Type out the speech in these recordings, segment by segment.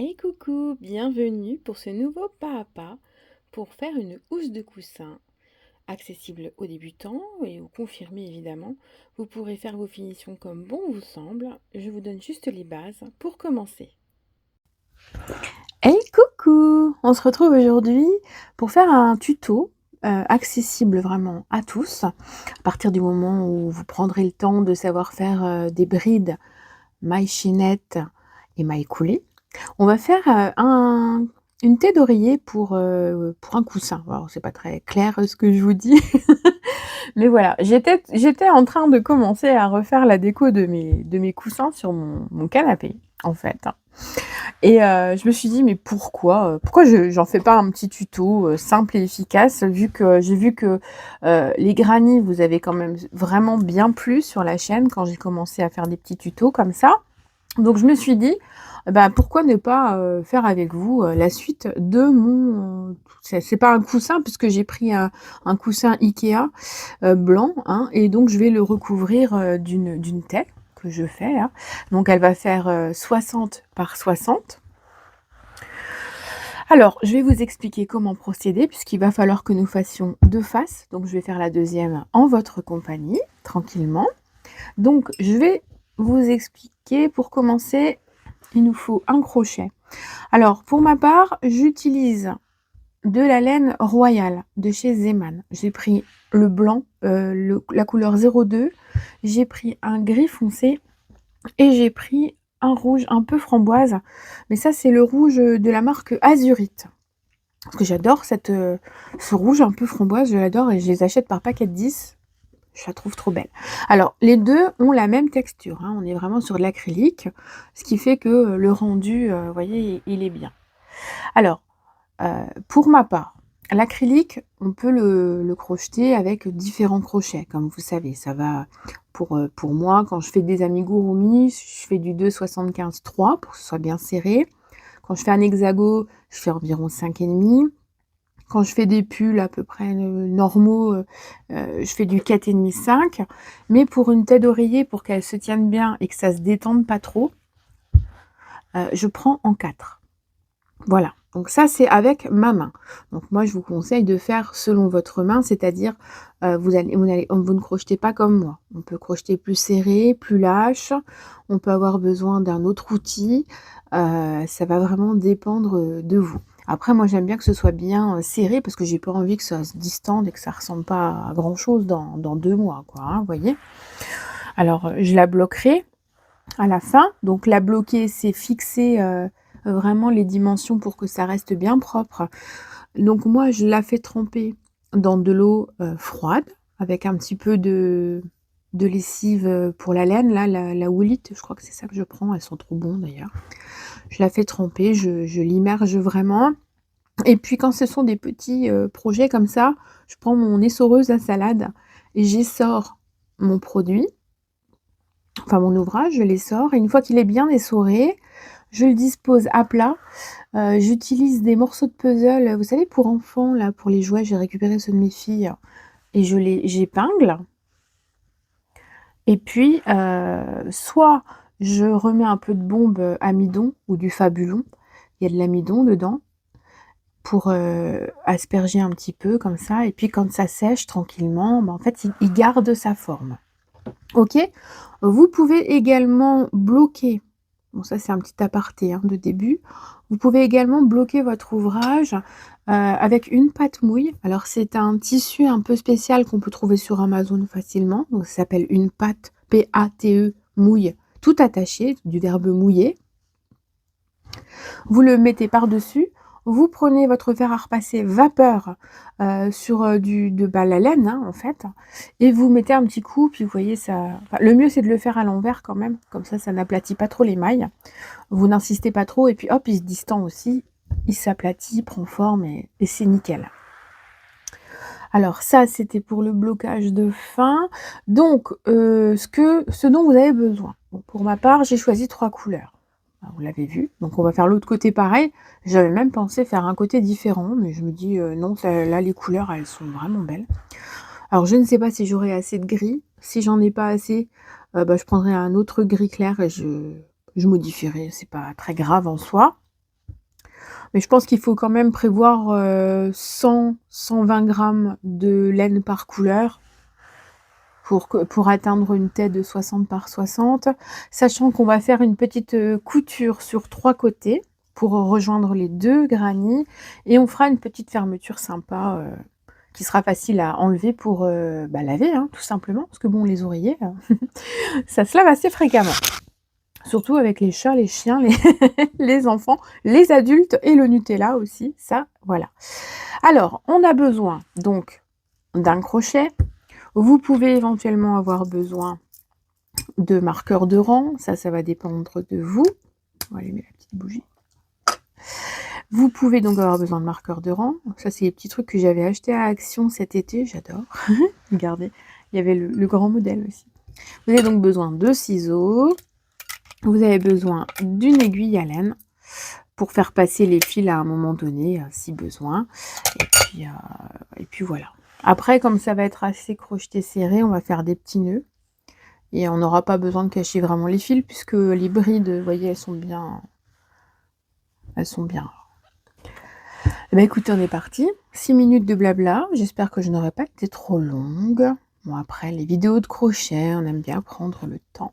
Hey coucou, bienvenue pour ce nouveau pas à pas pour faire une housse de coussin accessible aux débutants et aux confirmés évidemment. Vous pourrez faire vos finitions comme bon vous semble. Je vous donne juste les bases pour commencer. Hey coucou! On se retrouve aujourd'hui pour faire un tuto accessible vraiment à tous. À partir du moment où vous prendrez le temps de savoir faire des brides, mailles chaînettes et mailles coulées. On va faire, une tête d'oreiller pour un coussin. Alors c'est pas très clair, ce que je vous dis, mais voilà, j'étais en train de commencer à refaire la déco de mes coussins sur mon canapé, en fait, et je me suis dit: «Mais pourquoi je j'en fais pas un petit tuto, simple et efficace?» vu que j'ai vu que, les granny vous avez quand même vraiment bien plu sur la chaîne quand j'ai commencé à faire des petits tutos comme ça. Donc je me suis dit: «Bah, pourquoi ne pas, faire avec vous, la suite de mon» c'est pas un coussin puisque j'ai pris un coussin IKEA, blanc, hein, et donc je vais le recouvrir, d'une taie que je fais là. Donc elle va faire, 60 par 60. Alors, je vais vous expliquer comment procéder puisqu'il va falloir que nous fassions 2 faces. Donc je vais faire la deuxième en votre compagnie, tranquillement. Donc je vais vous expliquer. Pour commencer, il nous faut un crochet. Alors pour ma part, j'utilise de la laine royale de chez Zeman. J'ai pris le blanc, la couleur 02, j'ai pris un gris foncé et j'ai pris un rouge un peu framboise, mais ça c'est le rouge, de la marque Azurite. Parce que j'adore ce rouge un peu framboise, je l'adore et je les achète par paquet de 10. Je la trouve trop belle. Alors, les 2 ont la même texture, hein, on est vraiment sur de l'acrylique, ce qui fait que le rendu, vous voyez, il est bien. Alors, pour ma part, l'acrylique, on peut le crocheter avec différents crochets, comme vous savez. Ça va pour moi, quand je fais des amigurumis, je fais du 2,75-3 pour que ce soit bien serré. Quand je fais un hexago, je fais environ 5,5. Quand je fais des pulls à peu près normaux, je fais du 4,5-5. Mais pour une tête d'oreiller, pour qu'elle se tienne bien et que ça se détende pas trop, je prends en 4. Voilà, donc ça c'est avec ma main. Donc moi je vous conseille de faire selon votre main, c'est-à-dire, vous ne crochetez pas comme moi. On peut crocheter plus serré, plus lâche, on peut avoir besoin d'un autre outil, ça va vraiment dépendre, de vous. Après moi j'aime bien que ce soit bien, serré parce que j'ai pas envie que ça se distende et que ça ressemble pas à grand chose dans 2 mois quoi, hein, vous voyez? Alors, je la bloquerai à la fin. Donc la bloquer, c'est fixer, vraiment les dimensions pour que ça reste bien propre. Donc moi, je la fais tremper dans de l'eau, froide avec un petit peu de lessive, pour la laine là, la Woolite, je crois que c'est ça que je prends, elles sont trop bon d'ailleurs. Je la fais tremper, je l'immerge vraiment et puis quand ce sont des petits, projets comme ça, je prends mon essoreuse à salade et j'essore mon produit, enfin mon ouvrage, je l'essore et une fois qu'il est bien essoré, je le dispose à plat. J'utilise des morceaux de puzzle, vous savez pour enfants là, pour les jouets, j'ai récupéré ceux de mes filles et j'épingle et puis, soit je remets un peu de bombe, amidon ou du Fabulon, il y a de l'amidon dedans pour, asperger un petit peu comme ça et puis quand ça sèche tranquillement, bah, en fait il garde sa forme. OK? Vous pouvez également bloquer, bon ça c'est un petit aparté, hein, de début. Vous pouvez également bloquer votre ouvrage, avec une pâte mouille. Alors c'est un tissu un peu spécial qu'on peut trouver sur Amazon facilement, donc ça s'appelle une pâte, P-A-T-E, mouille, tout attaché, du verbe mouiller. Vous le mettez par-dessus, vous prenez votre fer à repasser vapeur, sur, la laine, hein, en fait et vous mettez un petit coup, puis vous voyez ça enfin, le mieux c'est de le faire à l'envers quand même, comme ça n'aplatit pas trop les mailles. Vous n'insistez pas trop et puis hop, il se distend aussi, il s'aplatit, il prend forme et c'est nickel. Alors ça, c'était pour le blocage de fin. Donc, ce dont vous avez besoin. Bon, pour ma part, j'ai choisi 3 couleurs. Ah, vous l'avez vu, donc on va faire l'autre côté pareil. J'avais même pensé faire un côté différent, mais je me dis: «Non, ça là, les couleurs, elles sont vraiment belles». Alors je ne sais pas si j'aurai assez de gris. Si j'en ai pas assez, bah, je prendrai un autre gris clair et je modifierai, c'est pas très grave en soi. Mais je pense qu'il faut quand même prévoir, 100-120 grammes de laine par couleur pour atteindre une taie de 60 par 60, sachant qu'on va faire une petite, couture sur 3 côtés pour rejoindre les 2 granits et on fera une petite fermeture sympa, qui sera facile à enlever pour, laver, hein, tout simplement. Parce que bon, les oreillers, ça se lave assez fréquemment. Surtout avec les chats, les chiens, les les enfants, les adultes et le Nutella aussi, ça, voilà. Alors, on a besoin donc d'un crochet. Vous pouvez éventuellement avoir besoin de marqueurs de rang, ça va dépendre de vous. On va allumer la petite bougie. Vous pouvez donc avoir besoin de marqueurs de rang. Ça, c'est les petits trucs que j'avais achetés à Action cet été, j'adore. Regardez, il y avait le grand modèle aussi. Vous avez donc besoin de ciseaux. Vous avez besoin d'une aiguille à laine pour faire passer les fils à un moment donné, si besoin. Et puis voilà. Après, comme ça va être assez crocheté serré, on va faire des petits nœuds. Et on n'aura pas besoin de cacher vraiment les fils, puisque les brides, vous voyez, elles sont bien. Eh bien, écoutez, on est parti. 6 minutes de blabla. J'espère que je n'aurai pas été trop longue. Bon, après, les vidéos de crochet, on aime bien prendre le temps.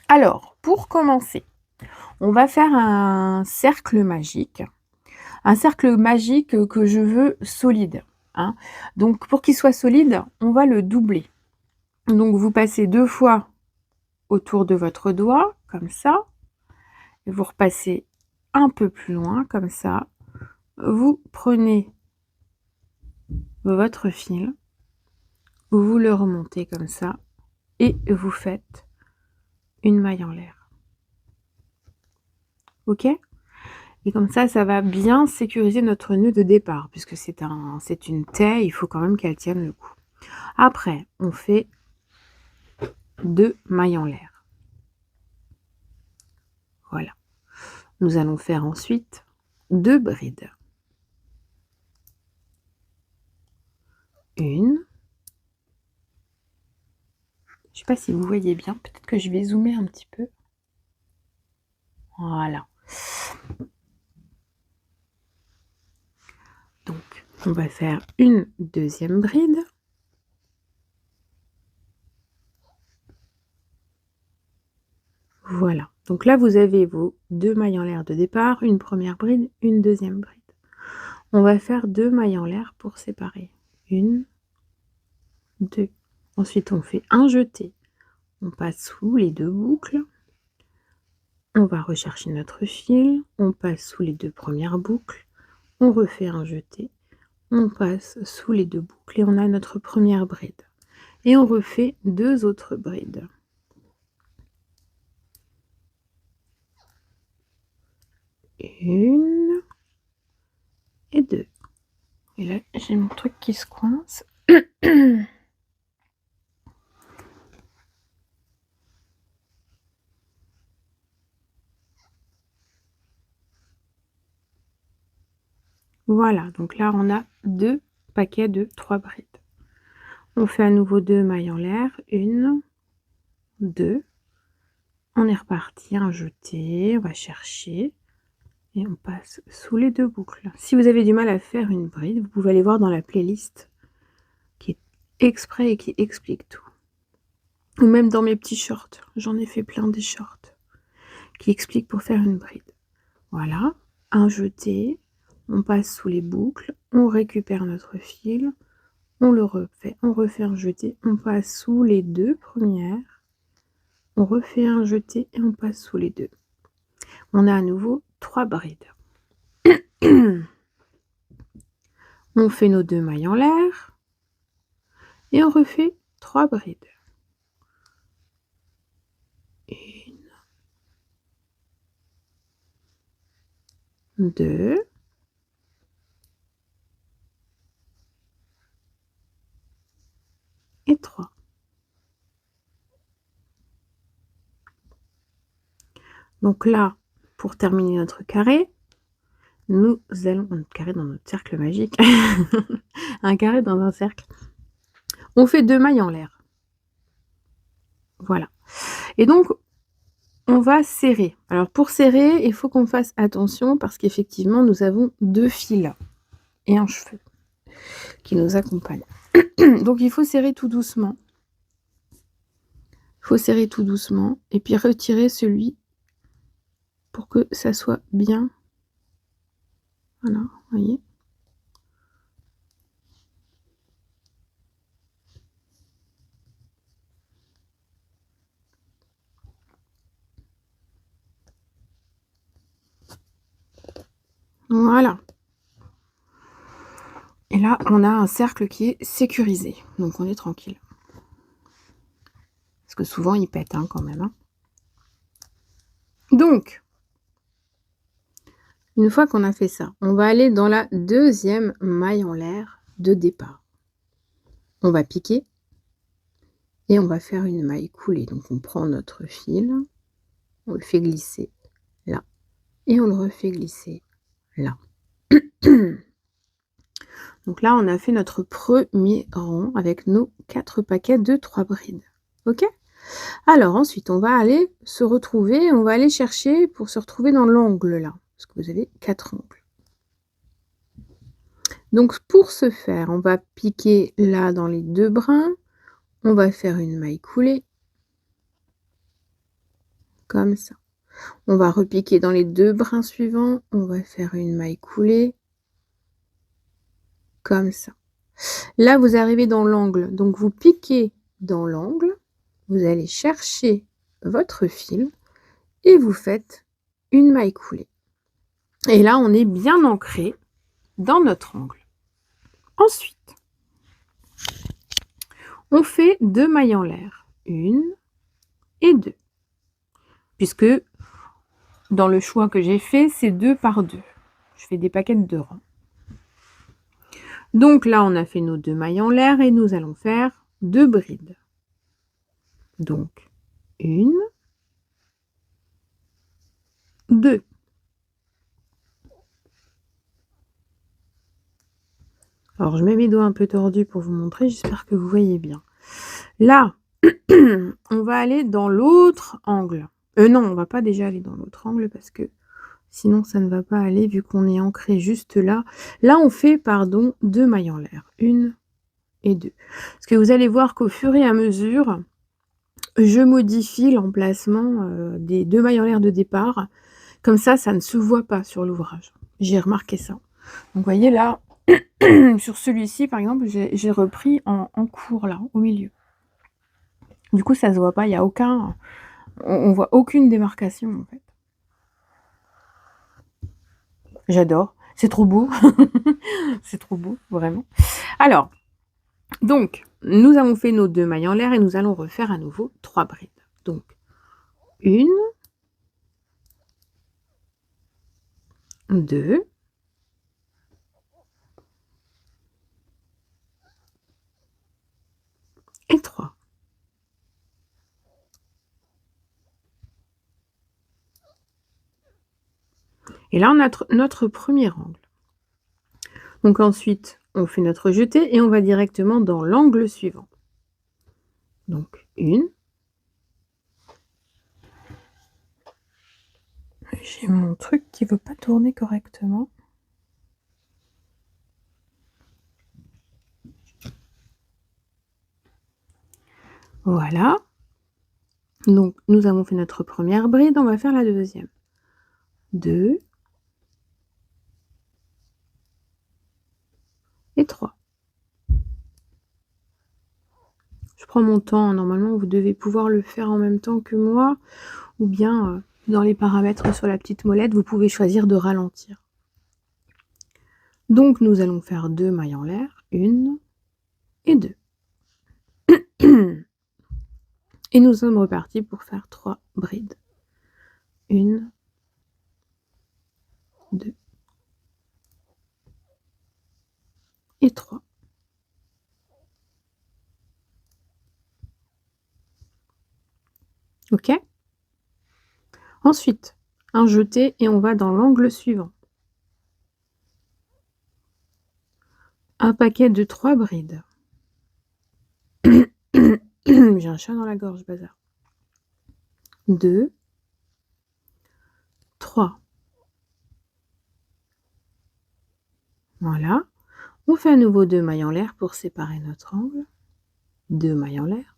Alors, pour commencer, on va faire un cercle magique. Un cercle magique que je veux solide, hein. Donc, pour qu'il soit solide, on va le doubler. Donc, vous passez 2 fois autour de votre doigt, comme ça. Et vous repassez un peu plus loin, comme ça. Vous prenez votre fil, vous le remontez comme ça, et vous faites une maille en l'air. Ok? Et comme ça va bien sécuriser notre nœud de départ, puisque c'est une taie, il faut quand même qu'elle tienne le coup. Après, on fait 2 mailles en l'air. Voilà. Nous allons faire ensuite 2 brides. Une. Je ne sais pas si vous voyez bien, peut-être que je vais zoomer un petit peu. Voilà. Donc, on va faire une deuxième bride. Voilà. Donc là, vous avez vos 2 mailles en l'air de départ, une première bride, une deuxième bride. On va faire 2 mailles en l'air pour séparer. 1, 2. Ensuite, on fait un jeté. On passe sous les 2 boucles. On va rechercher notre fil. On passe sous les 2 premières boucles. On refait un jeté. On passe sous les 2 boucles et on a notre première bride. Et on refait 2 autres brides. Une et 2. Et là, j'ai mon truc qui se coince. Voilà, donc là, on a 2 paquets de 3 brides. On fait à nouveau 2 mailles en l'air. 1, 2. On est reparti, un jeté, on va chercher. Et on passe sous les 2 boucles. Si vous avez du mal à faire une bride, vous pouvez aller voir dans la playlist qui est exprès et qui explique tout. Ou même dans mes petits shorts, j'en ai fait plein des shorts qui expliquent pour faire une bride. Voilà, un jeté, on passe sous les boucles, on récupère notre fil, on le refait, on refait un jeté, on passe sous les 2 premières, on refait un jeté et on passe sous les 2. On a à nouveau 3 brides. On fait nos 2 mailles en l'air et on refait 3 brides. 1, 2 et 3. Donc là, pour terminer notre carré, nous allons notre carré dans notre cercle magique, un carré dans un cercle. On fait 2 mailles en l'air. Voilà. Et donc, on va serrer. Alors pour serrer, il faut qu'on fasse attention parce qu'effectivement, nous avons 2 fils et un cheveu qui nous accompagnent. Donc il faut serrer tout doucement. Il faut serrer tout doucement et puis retirer celui pour que ça soit bien. Voilà, vous voyez? Voilà. Et là, on a un cercle qui est sécurisé, donc on est tranquille. Parce que souvent, il pète, hein, quand même, hein. Donc, une fois qu'on a fait ça, on va aller dans la deuxième maille en l'air de départ. On va piquer et on va faire une maille coulée. Donc, on prend notre fil, on le fait glisser là et on le refait glisser là. Donc là, on a fait notre premier rang avec nos 4 paquets de 3 brides. OK? Alors ensuite, on va aller se retrouver, on va aller chercher pour se retrouver dans l'angle là, parce que vous avez 4 angles. Donc pour ce faire, on va piquer là dans les 2 brins, on va faire une maille coulée. Comme ça. On va repiquer dans les 2 brins suivants, on va faire une maille coulée. Comme ça. Là, vous arrivez dans l'angle, donc vous piquez dans l'angle, vous allez chercher votre fil et vous faites une maille coulée. Et là, on est bien ancré dans notre angle. Ensuite, on fait 2 mailles en l'air, 1 et 2. Puisque dans le choix que j'ai fait, c'est 2 par 2. Je fais des paquets de 2 rangs. Donc là, on a fait nos 2 mailles en l'air et nous allons faire 2 brides. Donc 1, 2. Alors je mets mes doigts un peu tordus pour vous montrer, j'espère que vous voyez bien. Là, on va aller dans l'autre angle. Non, on va pas déjà aller dans l'autre angle parce que sinon ça ne va pas aller vu qu'on est ancré juste là. Là, on fait, pardon, 2 mailles en l'air. 1 et 2. Parce que vous allez voir qu'au fur et à mesure, je modifie l'emplacement des 2 mailles en l'air de départ. Comme ça ne se voit pas sur l'ouvrage. J'ai remarqué ça. Donc vous voyez là, sur celui-ci par exemple, j'ai repris en cours là, au milieu. Du coup, ça se voit pas, il y a aucun, on voit aucune démarcation en fait. J'adore, c'est trop beau. C'est trop beau, vraiment. Alors, donc, nous avons fait nos 2 mailles en l'air et nous allons refaire à nouveau 3 brides. Donc, 1, 2, et 3. Et là, on a notre premier angle. Donc ensuite, on fait notre jeté et on va directement dans l'angle suivant. Donc 1. J'ai mon truc qui veut pas tourner correctement. Voilà. Donc nous avons fait notre première bride, on va faire la deuxième. 2 et 3. Je prends mon temps, normalement vous devez pouvoir le faire en même temps que moi, ou bien dans les paramètres sur la petite molette, vous pouvez choisir de ralentir. Donc nous allons faire 2 mailles en l'air, 1 et 2. Et nous sommes repartis pour faire 3 brides. 1, 2 et 3. OK? Ensuite, un jeté et on va dans l'angle suivant. Un paquet de 3 brides. J'ai un chat dans la gorge, bazar. 2 3. Voilà. On fait à nouveau 2 mailles en l'air pour séparer notre angle. 2 mailles en l'air.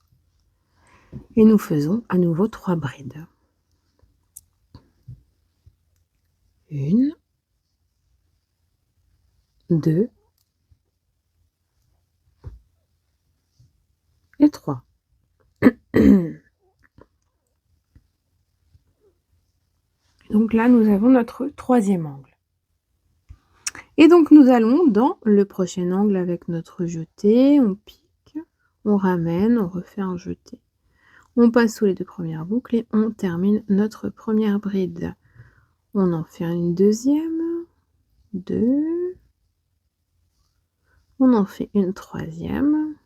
Et nous faisons à nouveau 3 brides. 1, 2 et 3. Donc là, nous avons notre troisième angle. Et donc nous allons dans le prochain angle avec notre jeté, on pique, on ramène, on refait un jeté. On passe sous les 2 premières boucles et on termine notre première bride. On en fait une deuxième, 2, on en fait une troisième,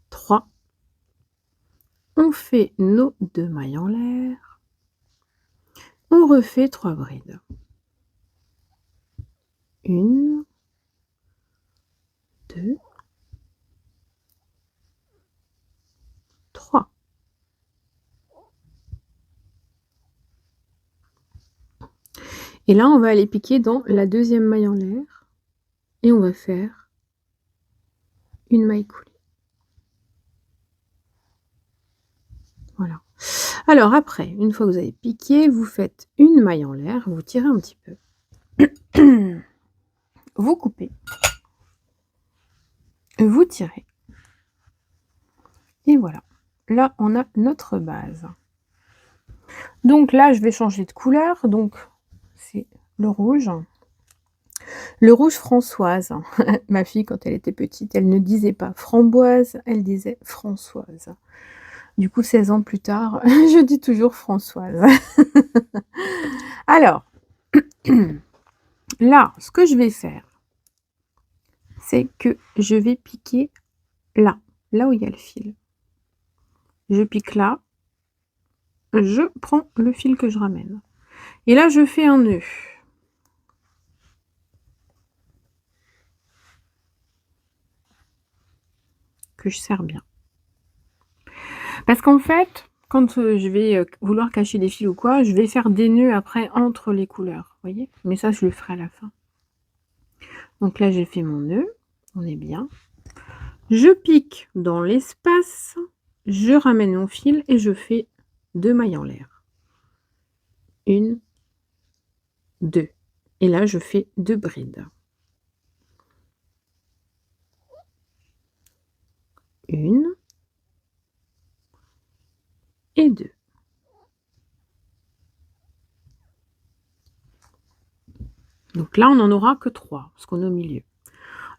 3. On fait nos 2 mailles en l'air. On refait 3 brides. 1, 2, 3. Et là, on va aller piquer dans la deuxième maille en l'air et on va faire une maille coulée. Voilà. Alors après, une fois que vous avez piqué, vous faites une maille en l'air, vous tirez un petit peu. Vous coupez. Vous tirez. Et voilà. Là, on a notre base. Donc là, je vais changer de couleur. Donc, c'est le rouge. Le rouge Françoise. Ma fille, quand elle était petite, elle ne disait pas framboise, elle disait Françoise. Du coup, 16 ans plus tard, je dis toujours Françoise. Alors, là, ce que je vais faire, c'est que je vais piquer là, là où il y a le fil. Je pique là, je prends le fil que je ramène. Et là, je fais un nœud. Que je serre bien. Parce qu'en fait, quand je vais vouloir cacher des fils ou quoi, je vais faire des nœuds après entre les couleurs, vous voyez? Mais ça, je le ferai à la fin. Donc là, j'ai fait mon nœud, on est bien. Je pique dans l'espace, je ramène mon fil et je fais 2 mailles en l'air. 1, 2. Et là, je fais 2 brides. 1 et 2. Donc là, on n'en aura que 3, parce qu'on est au milieu.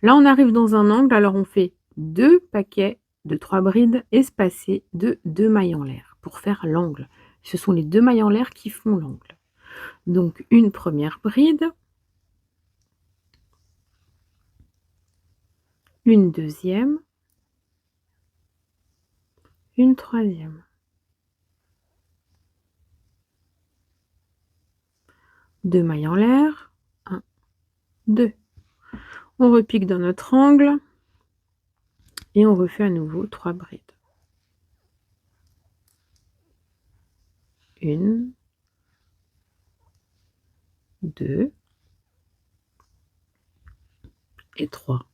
Là, on arrive dans un angle, alors on fait 2 paquets de 3 brides espacées de 2 mailles en l'air pour faire l'angle. Ce sont les 2 mailles en l'air qui font l'angle. Donc une première bride, une deuxième, une troisième. 2 mailles en l'air, 1, 2. On repique dans notre angle et on refait à nouveau 3 brides. 1, 2 et 3.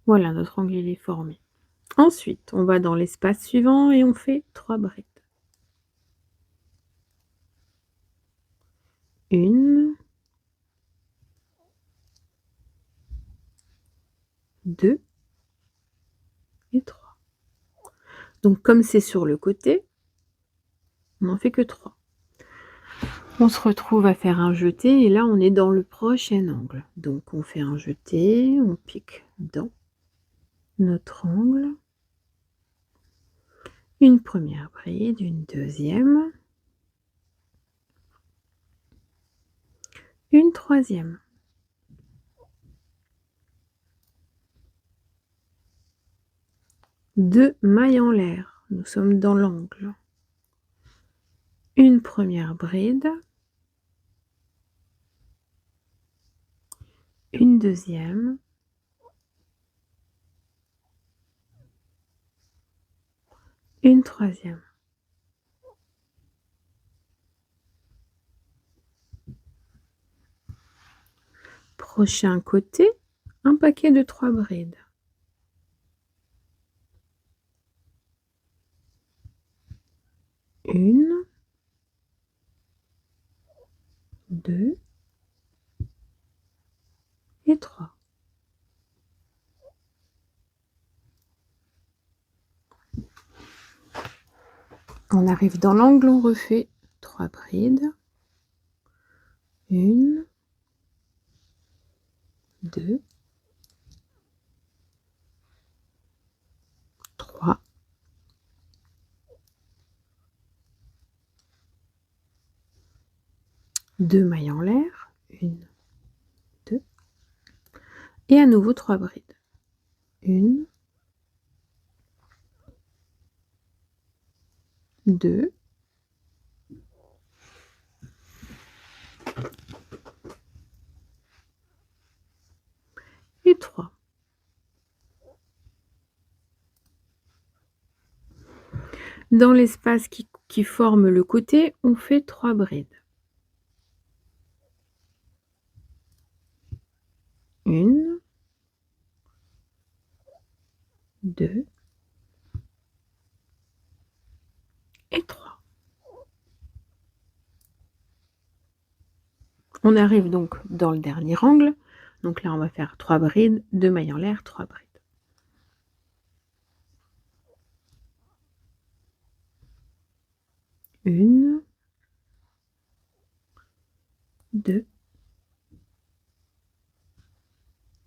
Voilà, notre angle il est formé. Ensuite, on va dans l'espace suivant et on fait 3 brides. 1, 2 et 3. Donc comme c'est sur le côté, on n'en fait que 3. On se retrouve à faire un jeté et là on est dans le prochain angle. Donc on fait un jeté, on pique dans notre angle. Une première bride, une deuxième, une troisième. 2 mailles en l'air, nous sommes dans l'angle. Une première bride, une deuxième, une troisième. Prochain côté, un paquet de 3 brides. Une, 2 et 3. On arrive dans l'angle, on refait 3 brides. 1, 2, 3. 2 mailles en l'air, 1, 2 et à nouveau 3 brides. 1, 2 et 3. Dans l'espace qui forme le côté, on fait 3 brides. 1, 2 et 3. On arrive donc dans le dernier angle. Donc là, on va faire 3 brides, 2 mailles en l'air, 3 brides. 1, 2,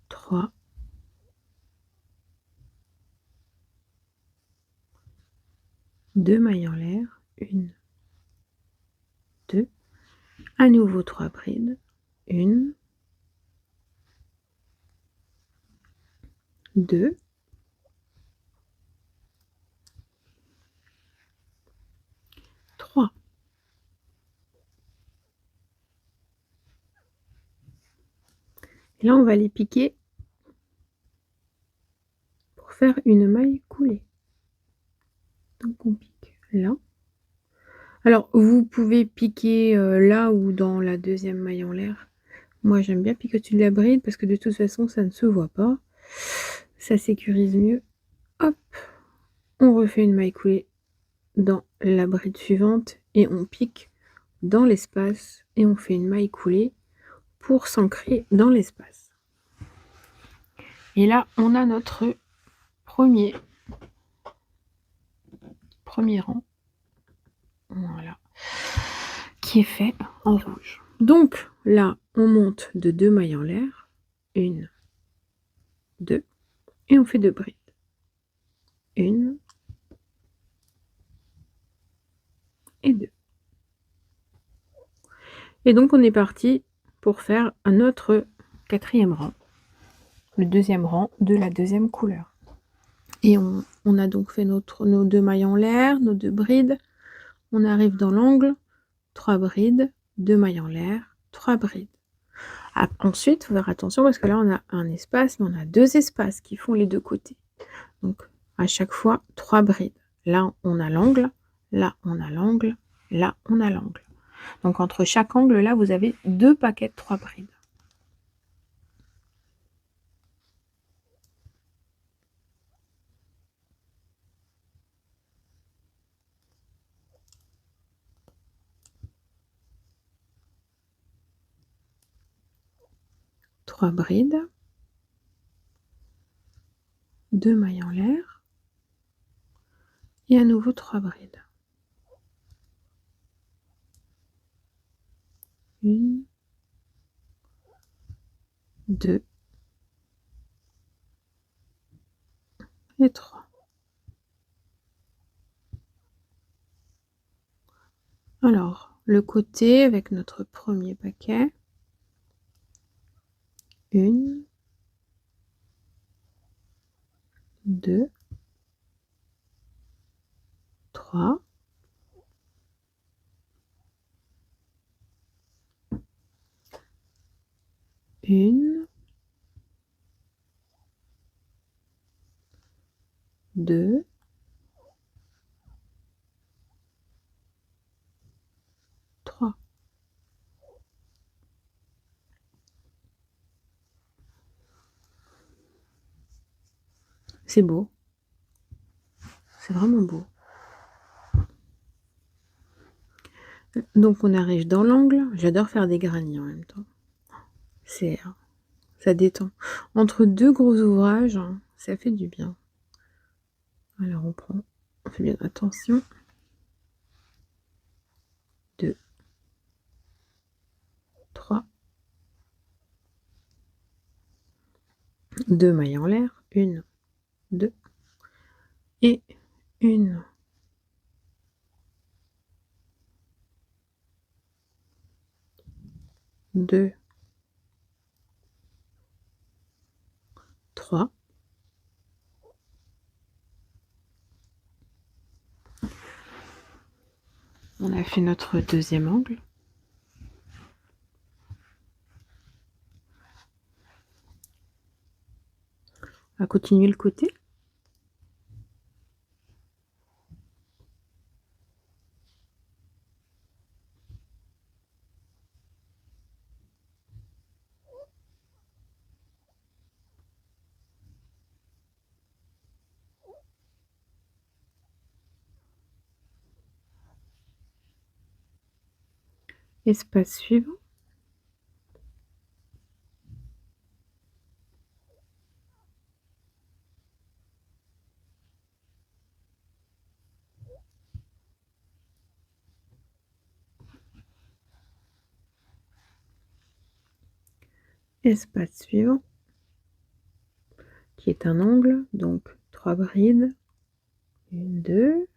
3, 2 mailles en l'air, 1, 2, à nouveau 3 brides, 1, 2 3. Et là, on va les piquer pour faire une maille coulée. Donc on pique là. Alors vous pouvez piquer, là ou dans la deuxième maille en l'air. Moi, j'aime bien piquer au-dessus de la bride parce que de toute façon, ça ne se voit pas. Ça sécurise mieux. Hop, on refait une maille coulée dans la bride suivante et on pique dans l'espace et on fait une maille coulée pour s'ancrer dans l'espace. Et là, on a notre premier rang. Voilà. Qui est fait en rouge. Donc là, on monte de 2 mailles en l'air. 1, 2 et on fait 2 brides. 1 et 2. Et donc on est parti pour faire un autre 4e rang. Le 2e rang de la 2e couleur. Et on a donc fait nos 2 mailles en l'air, nos 2 brides. On arrive dans l'angle, 3 brides, 2 mailles en l'air, 3 brides. Ensuite, il faut faire attention parce que là, on a un espace, mais on a 2 espaces qui font les 2 côtés. Donc, à chaque fois, 3 brides. Là, on a l'angle, là, on a l'angle, là, on a l'angle. Donc, entre chaque angle, là, vous avez 2 paquets de 3 brides. Trois brides, 2 mailles en l'air et à nouveau 3 brides. 1, 2 et 3. Alors, le côté avec notre premier paquet. 1, 2, 3. 1, 2 C'est beau. C'est vraiment beau. Donc on arrive dans l'angle. J'adore faire des granits en même temps. Ça détend. Entre deux gros ouvrages, ça fait du bien. Alors on fait bien attention. 2, 3, 2 mailles en l'air, 1, 2 et 1, 2, 3. On a fait notre deuxième angle. On va continuer le côté. Espace suivant. Espace suivant, qui est un angle, donc 3 brides. 1, 2,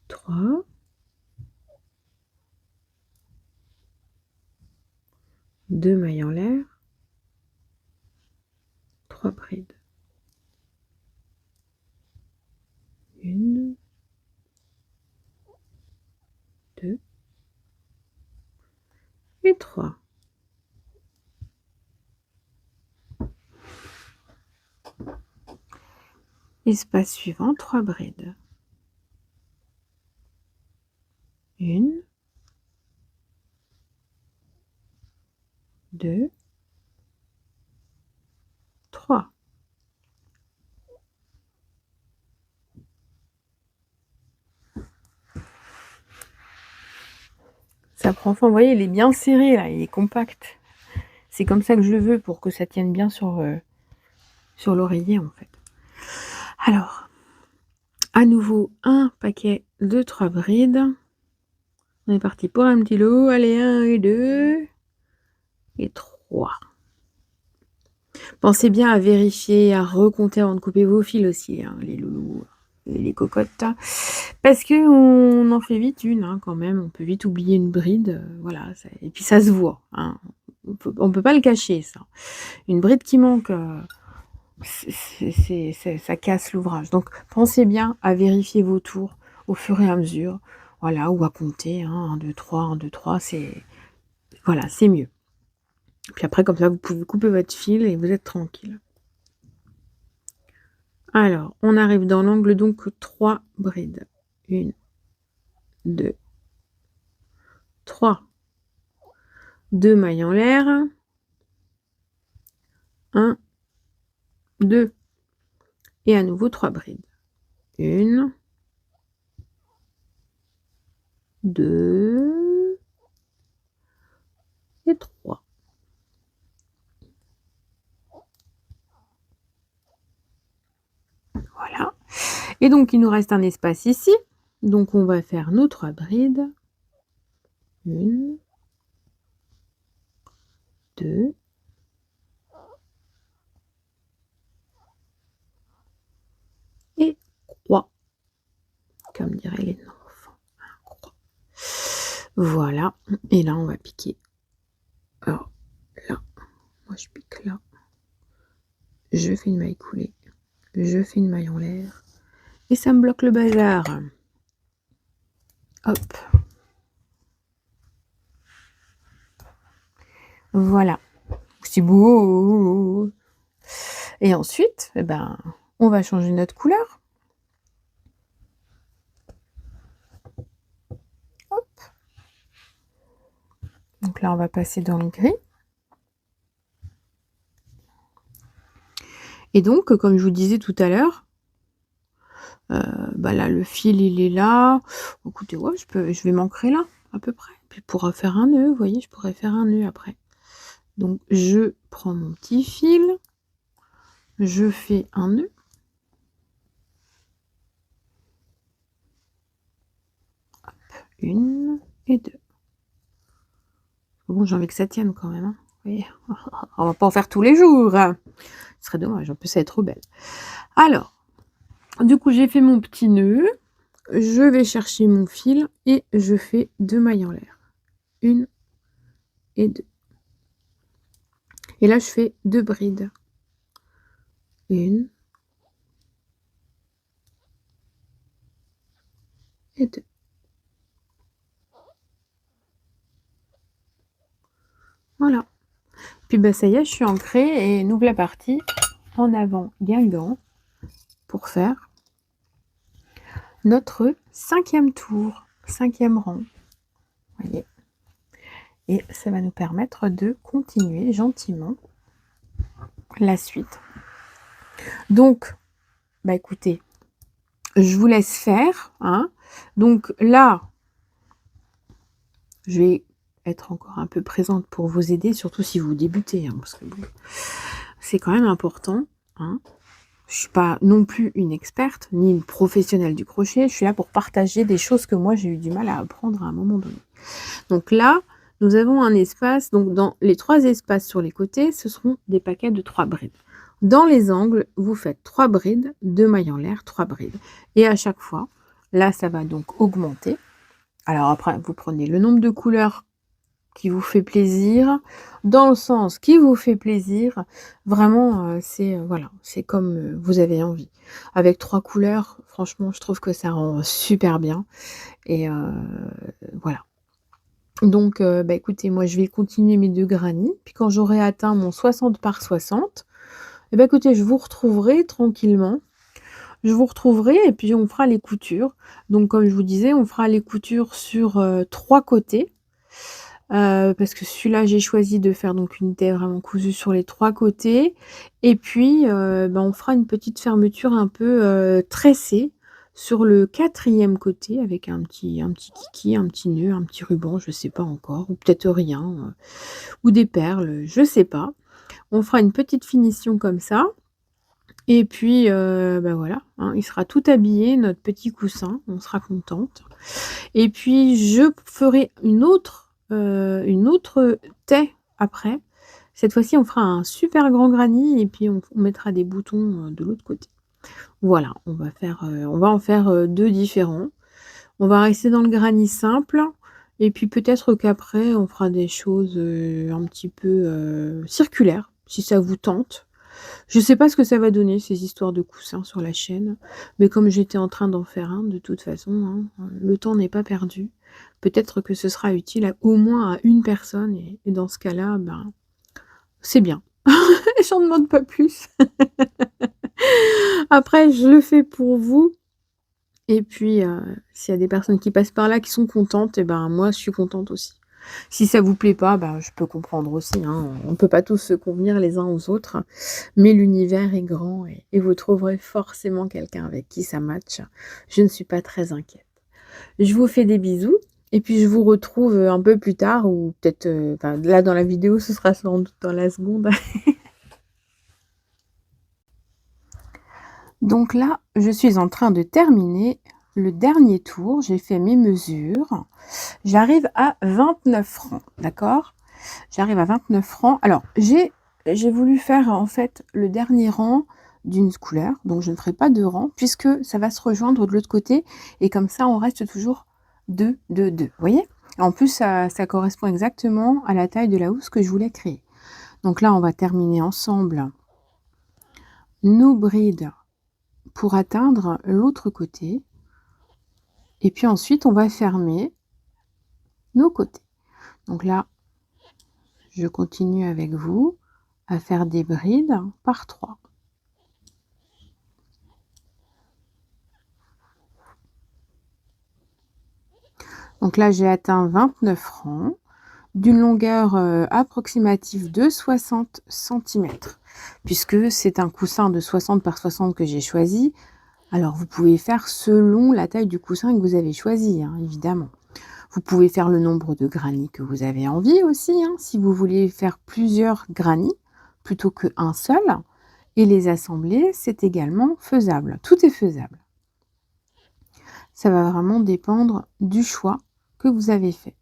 3. 2 mailles en l'air, 3 brides. 1, 2 et 3. Espace suivant, 3 brides. 1, 2, 3. Ça prend forme. Vous voyez, il est bien serré là, il est compact. C'est comme ça que je le veux pour que ça tienne bien sur l'oreiller en fait. Alors, à nouveau un paquet de 3 brides. On est parti pour un petit lot. Allez, 1 et 2 et 3. Pensez bien à vérifier, à recompter avant de couper vos fils aussi, hein, les loulous et les cocottes. Parce qu'on en fait vite une quand même. On peut vite oublier une bride. Voilà. Et puis ça se voit. Hein. On peut pas le cacher, ça. Une bride qui manque, ça casse l'ouvrage. Donc pensez bien à vérifier vos tours au fur et à mesure. Voilà, ou à compter. 1, 2, 3, 1, 2, 3. Voilà, c'est mieux. Puis après, comme ça, vous pouvez couper votre fil et vous êtes tranquille. Alors, on arrive dans l'angle, donc 3 brides. 1, 2, 3. 2 mailles en l'air. 1, 2. Et à nouveau 3 brides. 1, 2 et 3. Voilà. Et donc, il nous reste un espace ici. Donc, on va faire nos 3 brides. 1, 2 et 3. Comme diraient les enfants. Voilà. Et là, on va piquer. Alors, là. Moi, je pique là. Je fais une maille coulée. Je fais une maille en l'air. Et ça me bloque le bazar. Hop. Voilà. C'est beau. Et ensuite, on va changer notre couleur. Hop. Donc là, on va passer dans le gris. Et donc, comme je vous disais tout à l'heure, bah, là, le fil, il est là. Écoutez, ouais, je vais m'ancrer là, à peu près. Puis pour faire un nœud, vous voyez, je pourrais faire un nœud après. Donc je prends mon petit fil, je fais un nœud. Hop, 1 et 2. Bon, j'ai envie que ça tienne quand même, hein. Vous voyez? On va pas en faire tous les jours, hein. Ce serait dommage, en plus elle est trop belle. Alors, du coup, j'ai fait mon petit nœud, je vais chercher mon fil et je fais 2 mailles en l'air. 1 et 2. Et là, je fais 2 brides. 1 et 2. Voilà. Puis, bah, ça y est, je suis ancrée et nous voilà partis en avant Guingamp pour faire notre 5e tour, 5e rang. Voyez? Et ça va nous permettre de continuer gentiment la suite. Donc, bah, écoutez, je vous laisse faire, hein. Donc là, je vais être encore un peu présente pour vous aider, surtout si vous débutez, hein, parce que bon, c'est quand même important, hein. Je suis pas non plus une experte, ni une professionnelle du crochet. Je suis là pour partager des choses que moi j'ai eu du mal à apprendre à un moment donné. Donc là, nous avons un espace, donc dans les 3 espaces sur les côtés, ce seront des paquets de 3 brides. Dans les angles, vous faites 3 brides, 2 mailles en l'air, 3 brides. Et à chaque fois, là, ça va donc augmenter. Alors après, vous prenez le nombre de couleurs qui vous fait plaisir, dans le sens qui vous fait plaisir. Vraiment, c'est, voilà, c'est comme, vous avez envie. Avec 3 couleurs, franchement, je trouve que ça rend super bien et voilà. Donc bah, écoutez, moi, je vais continuer mes 2 granits, puis quand j'aurai atteint mon 60 par 60, et bah, écoutez, je vous retrouverai tranquillement. Je vous retrouverai et puis on fera les coutures. Donc comme je vous disais, on fera les coutures sur, 3 côtés. Parce que celui-là, j'ai choisi de faire donc une taie vraiment cousue sur les 3 côtés et puis, bah, on fera une petite fermeture un peu, tressée sur le 4e côté avec un petit kiki, un petit nœud, un petit ruban, je sais pas encore ou peut-être rien, ou des perles, je sais pas. On fera une petite finition comme ça et puis, bah, voilà, hein, il sera tout habillé, notre petit coussin, on sera contente. Et puis je ferai une autre taie après. Cette fois-ci, on fera un super grand granit et puis on mettra des boutons, de l'autre côté. Voilà, on va en faire, 2 différents. On va rester dans le granit simple et puis peut-être qu'après on fera des choses, un petit peu, circulaires, si ça vous tente. Je sais pas ce que ça va donner ces histoires de coussins sur la chaîne, mais comme j'étais en train d'en faire un de toute façon, hein, le temps n'est pas perdu. Peut-être que ce sera utile au moins à une personne et dans ce cas-là, ben, c'est bien. J'en demande pas plus. Après je le fais pour vous et puis, s'il y a des personnes qui passent par là qui sont contentes et ben, moi je suis contente aussi. Si ça vous plaît pas, bah, je peux comprendre aussi, hein. On ne peut pas tous se convenir les uns aux autres, mais l'univers est grand et vous trouverez forcément quelqu'un avec qui ça matche. Je ne suis pas très inquiète. Je vous fais des bisous et puis je vous retrouve, un peu plus tard ou peut-être, enfin là dans la vidéo, ce sera sans doute dans la seconde. Donc là, je suis en train de terminer le dernier tour. J'ai fait mes mesures. J'arrive à 29 francs, d'accord? J'arrive à 29 francs. Alors, j'ai voulu faire, en fait, le dernier rang d'une couleur, donc je ne ferai pas 2 rangs puisque ça va se rejoindre de l'autre côté et comme ça, on reste toujours 2, 2, 2. Vous voyez? En plus, ça correspond exactement à la taille de la housse que je voulais créer. Donc là, on va terminer ensemble nos brides pour atteindre l'autre côté et puis ensuite, on va fermer nos côtés. Donc là, je continue avec vous à faire des brides par 3. Donc là, j'ai atteint 29 rangs d'une longueur approximative de 60 cm. puisque c'est un coussin de 60 par 60 que j'ai choisi. Alors vous pouvez faire selon la taille du coussin que vous avez choisi, hein, évidemment. Vous pouvez faire le nombre de granits que vous avez envie aussi, hein, si vous voulez faire plusieurs granits plutôt qu'un seul. Et les assembler, c'est également faisable. Tout est faisable. Ça va vraiment dépendre du choix que vous avez fait.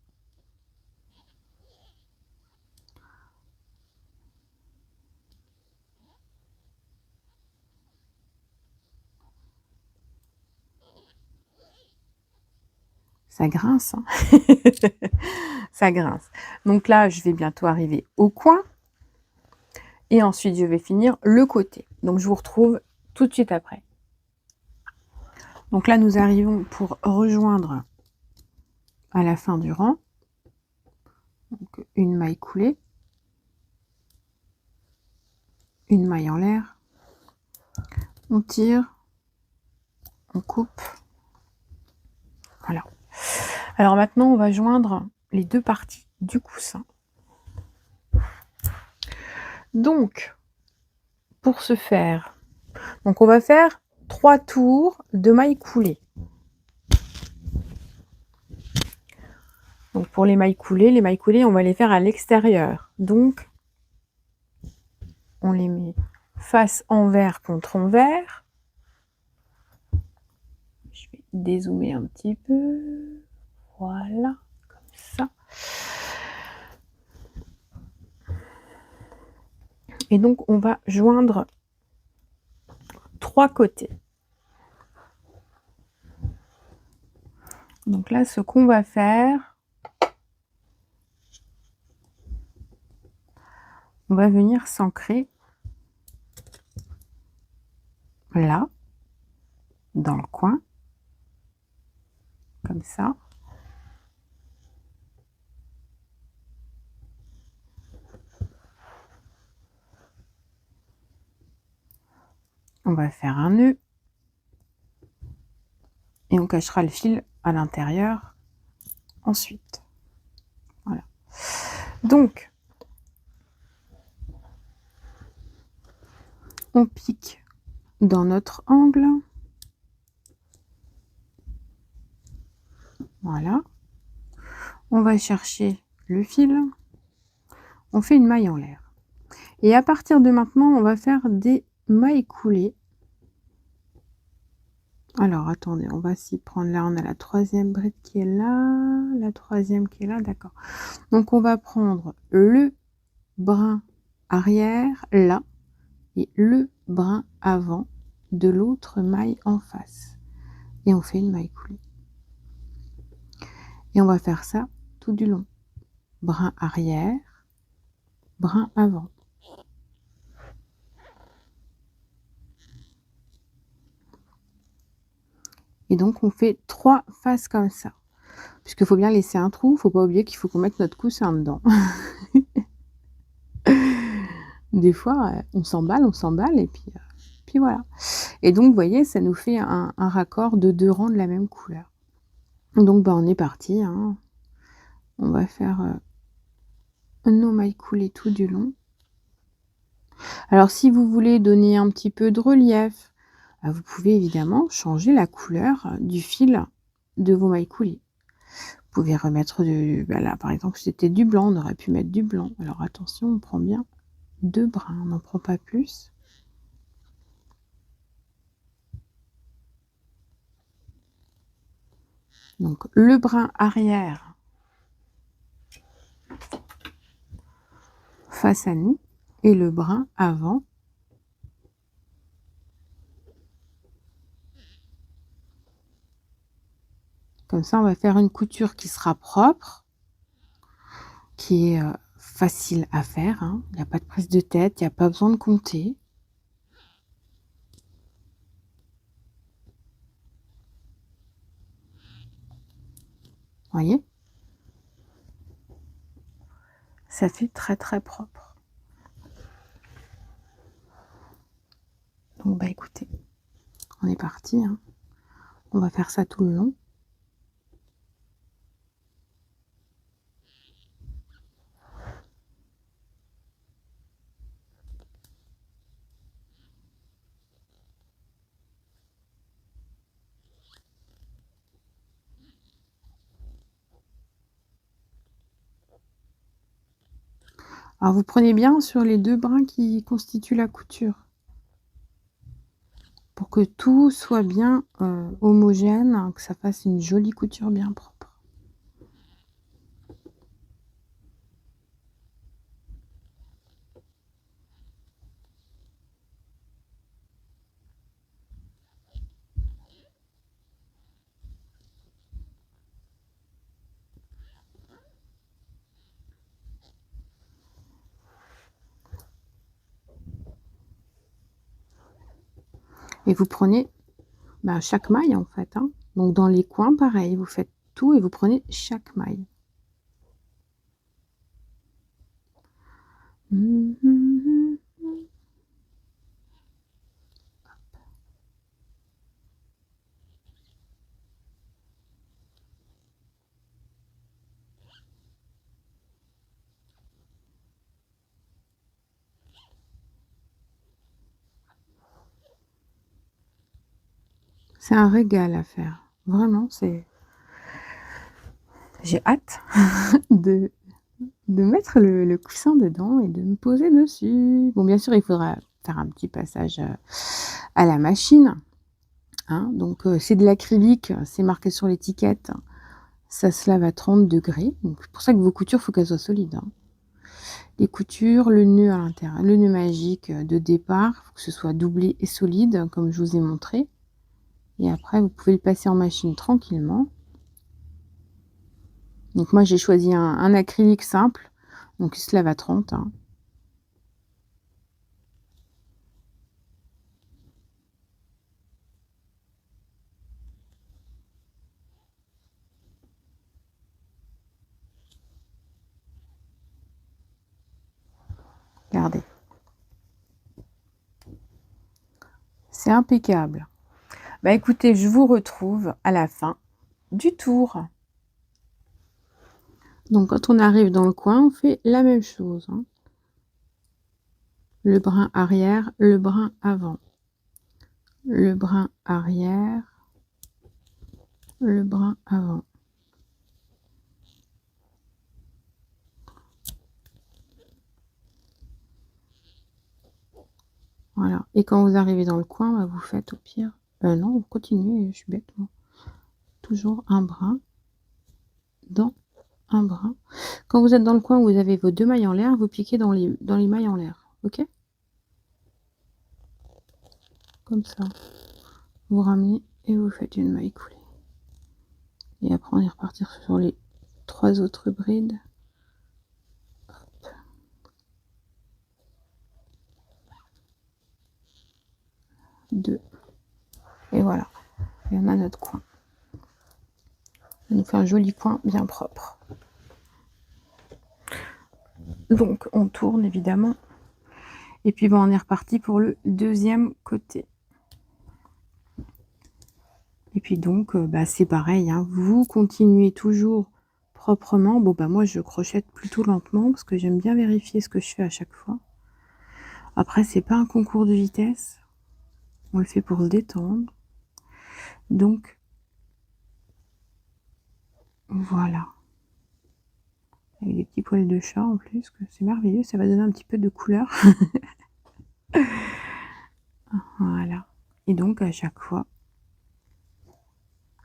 Ça grince, hein. Ça grince. Donc là, je vais bientôt arriver au coin. Et ensuite, je vais finir le côté. Donc, je vous retrouve tout de suite après. Donc là, nous arrivons pour rejoindre à la fin du rang. Donc, une maille coulée. Une maille en l'air. On tire. On coupe. Voilà. Alors maintenant, on va joindre les deux parties du coussin. Donc, pour ce faire, donc on va faire 3 tours de mailles coulées. Donc pour les mailles coulées, on va les faire à l'extérieur. Donc, on les met face envers contre envers. Je vais dézoomer un petit peu. Voilà, comme ça. Et donc, on va joindre 3 côtés. Donc là, ce qu'on va faire, on va venir s'ancrer là, dans le coin, comme ça. On va faire un nœud et on cachera le fil à l'intérieur ensuite. Voilà. Donc, on pique dans notre angle. Voilà. On va chercher le fil. On fait une maille en l'air. Et à partir de maintenant, on va faire des mailles coulées. Alors, attendez, on va s'y prendre. Là, on a la 3e bride qui est là, la 3e qui est là, d'accord. Donc, on va prendre le brin arrière, là, et le brin avant de l'autre maille en face. Et on fait une maille coulée. Et on va faire ça tout du long. Brin arrière, brin avant. Et donc, on fait 3 faces comme ça. Puisqu'il faut bien laisser un trou, il ne faut pas oublier qu'il faut qu'on mette notre coussin dedans. Des fois, on s'emballe et puis voilà. Et donc, vous voyez, ça nous fait un raccord de 2 rangs de la même couleur. Donc, bah, on est parti, hein. On va faire nos mailles coulées tout du long. Alors, si vous voulez donner un petit peu de relief, vous pouvez évidemment changer la couleur du fil de vos mailles coulées. Vous pouvez remettre là, par exemple, c'était du blanc, on aurait pu mettre du blanc. Alors, attention, on prend bien 2 brins, on n'en prend pas plus. Donc, le brin arrière face à nous et le brin avant comme ça, on va faire une couture qui sera propre, qui est facile à faire, hein. Il n'y a pas de prise de tête, il n'y a pas besoin de compter. Voyez? Ça fait très très propre. Donc bah écoutez, on est parti, hein. On va faire ça tout le long. Alors vous prenez bien sur les 2 brins qui constituent la couture, pour que tout soit bien, homogène, hein, que ça fasse une jolie couture bien propre. Et vous prenez, bah, chaque maille en fait, hein. Donc dans les coins pareil, vous faites tout et vous prenez chaque maille. C'est un régal à faire. Vraiment, j'ai hâte de mettre le coussin dedans et de me poser dessus. Bon, bien sûr, il faudra faire un petit passage, à la machine, hein. Donc, c'est de l'acrylique, c'est marqué sur l'étiquette. Ça se lave à 30°. Donc c'est pour ça que vos coutures, faut qu'elles soient solides, hein. Les coutures, le nœud à l'intérieur, le nœud magique, de départ, faut que ce soit doublé et solide comme je vous ai montré, et après vous pouvez le passer en machine tranquillement. Donc moi j'ai choisi un acrylique simple, donc il se lave à 30, hein. Regardez, c'est impeccable. Bah écoutez, je vous retrouve à la fin du tour. Donc quand on arrive dans le coin, on fait la même chose, hein. Le brin arrière, le brin avant, le brin arrière, le brin avant. Voilà, et quand vous arrivez dans le coin, bah, vous faites au pire, non, vous continuez, je suis bête moi. Toujours un brin dans un brin. Quand vous êtes dans le coin où vous avez vos 2 mailles en l'air, vous piquez dans les mailles en l'air, OK? Comme ça. Vous ramenez et vous faites une maille coulée. Et après on est repartir sur les 3 autres brides. Hop. 2 et voilà. Et on a notre coin. Ça nous fait un joli coin bien propre. Donc on tourne évidemment. Et puis ben, on est reparti pour le deuxième côté. Et puis donc, bah, c'est pareil, hein, vous continuez toujours proprement. Bon, bah, moi, je crochette plutôt lentement parce que j'aime bien vérifier ce que je fais à chaque fois. Après, c'est pas un concours de vitesse. On le fait pour se détendre. Donc, voilà. Avec des petits poils de chat en plus, que c'est merveilleux. Ça va donner un petit peu de couleur. Voilà. Et donc, à chaque fois,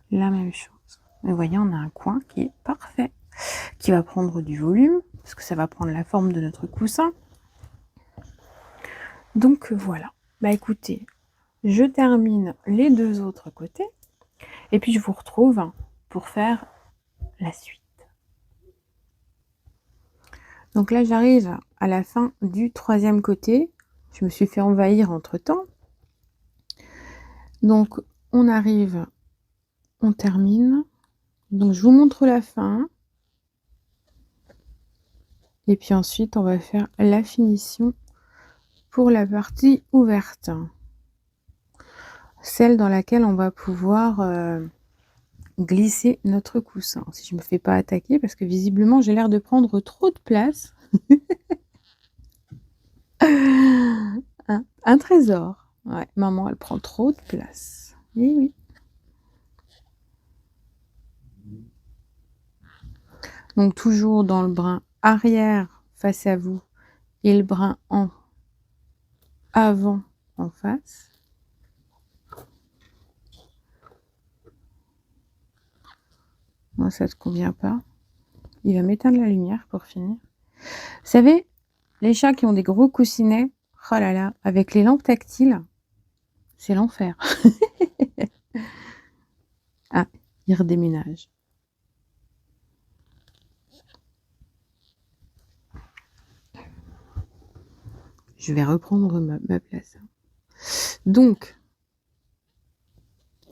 la même chose. Vous voyez, on a un coin qui est parfait, qui va prendre du volume, parce que ça va prendre la forme de notre coussin. Donc voilà. Bah écoutez, je termine les 2 autres côtés, et puis je vous retrouve pour faire la suite. Donc là, j'arrive à la fin du 3e côté. Je me suis fait envahir entre-temps. Donc on arrive, on termine. Donc je vous montre la fin. Et puis ensuite, on va faire la finition pour la partie ouverte. Celle dans laquelle on va pouvoir glisser notre coussin. Si je me fais pas attaquer, parce que visiblement, j'ai l'air de prendre trop de place. Un trésor. Ouais, maman, elle prend trop de place. Eh oui. Donc toujours dans le brin arrière face à vous, et le brin en avant en face. Moi, ça te convient pas. Il va m'éteindre la lumière pour finir. Vous savez, les chats qui ont des gros coussinets, oh là là, avec les lampes tactiles, c'est l'enfer. Ah, il redéménage. Je vais reprendre ma place. Donc,